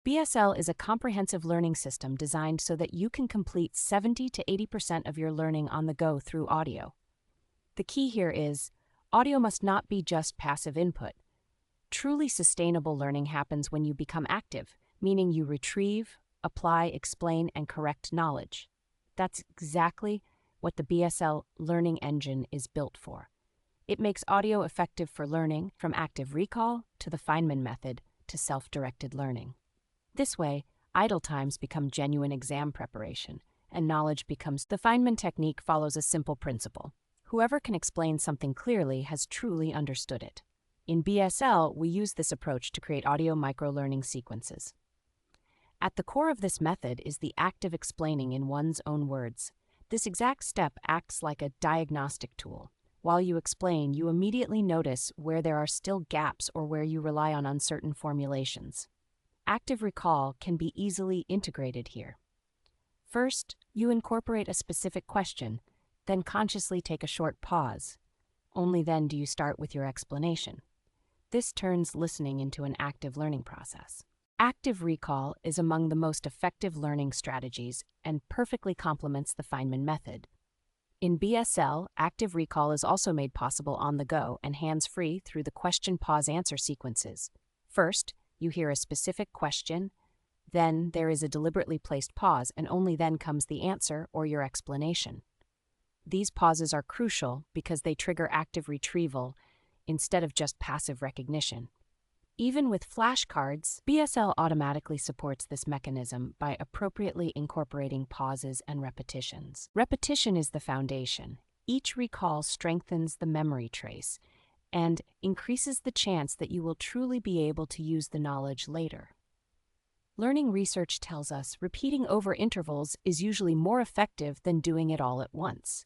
BSL is a comprehensive learning system designed so that you can complete 70 to 80% of your learning on the go through audio. The key here is, audio must not be just passive input. Truly sustainable learning happens when you become active, meaning you retrieve, apply, explain, and correct knowledge. That's exactly what the BSL learning engine is built for. It makes audio effective for learning, from active recall to the Feynman method to self-directed learning. This way, idle times become genuine exam preparation, and knowledge becomes. The Feynman technique follows a simple principle. Whoever can explain something clearly has truly understood it. In BSL, we use this approach to create audio microlearning sequences. At the core of this method is the act of explaining in one's own words. This exact step acts like a diagnostic tool. While you explain, you immediately notice where there are still gaps or where you rely on uncertain formulations. Active recall can be easily integrated here. First, you incorporate a specific question, then consciously take a short pause. Only then do you start with your explanation. This turns listening into an active learning process. Active recall is among the most effective learning strategies and perfectly complements the Feynman method. In BSL, active recall is also made possible on the go and hands-free through the question-pause-answer sequences. First, you hear a specific question, then there is a deliberately placed pause, and only then comes the answer or your explanation. These pauses are crucial because they trigger active retrieval instead of just passive recognition. Even with flashcards, BSL automatically supports this mechanism by appropriately incorporating pauses and repetitions. Repetition is the foundation. Each recall strengthens the memory trace and increases the chance that you will truly be able to use the knowledge later. Learning research tells us repeating over intervals is usually more effective than doing it all at once.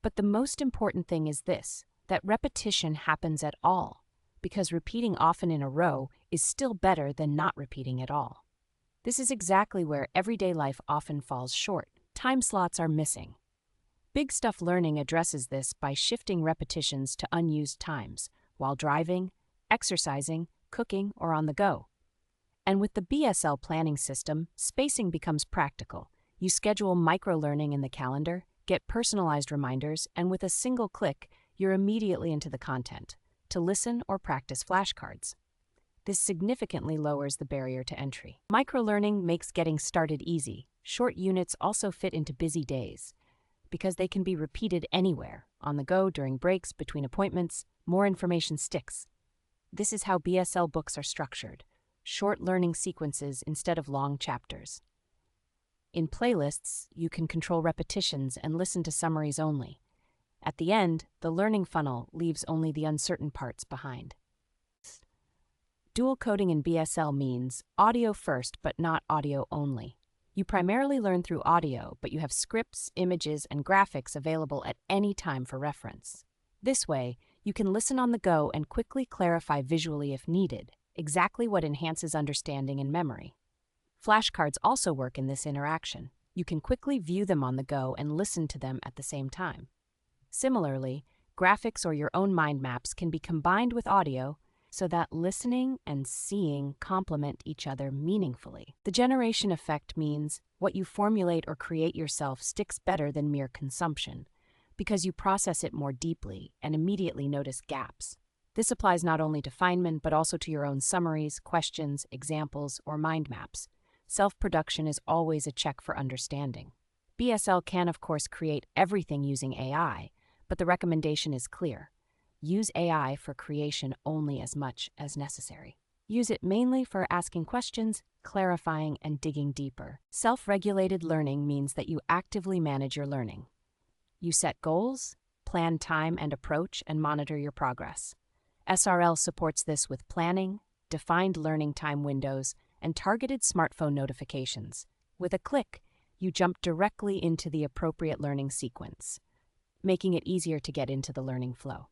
But the most important thing is this, that repetition happens at all, because repeating often in a row is still better than not repeating at all. This is exactly where everyday life often falls short. Time slots are missing. Big Stuff Learning addresses this by shifting repetitions to unused times, while driving, exercising, cooking, or on the go. And with the BSL planning system, spacing becomes practical. You schedule microlearning in the calendar, get personalized reminders, and with a single click, you're immediately into the content to listen or practice flashcards. This significantly lowers the barrier to entry. Microlearning makes getting started easy. Short units also fit into busy days because they can be repeated anywhere, on the go, during breaks, between appointments. More information sticks. This is how BSL books are structured. Short learning sequences instead of long chapters. In playlists, you can control repetitions and listen to summaries only. At the end, the learning funnel leaves only the uncertain parts behind. Dual coding in BSL means audio first but not audio only. You primarily learn through audio, but you have scripts, images, and graphics available at any time for reference. This way, you can listen on the go and quickly clarify visually if needed, exactly what enhances understanding and memory. Flashcards also work in this interaction. You can quickly view them on the go and listen to them at the same time. Similarly, graphics or your own mind maps can be combined with audio so that listening and seeing complement each other meaningfully. The generation effect means what you formulate or create yourself sticks better than mere consumption, because you process it more deeply and immediately notice gaps. This applies not only to Feynman, but also to your own summaries, questions, examples, or mind maps. Self-production is always a check for understanding. BSL can, of course, create everything using AI, but the recommendation is clear. Use AI for creation only as much as necessary. Use it mainly for asking questions, clarifying, and digging deeper. Self-regulated learning means that you actively manage your learning. You set goals, plan time and approach, and monitor your progress. SRL supports this with planning, defined learning time windows, and targeted smartphone notifications. With a click, you jump directly into the appropriate learning sequence, making it easier to get into the learning flow.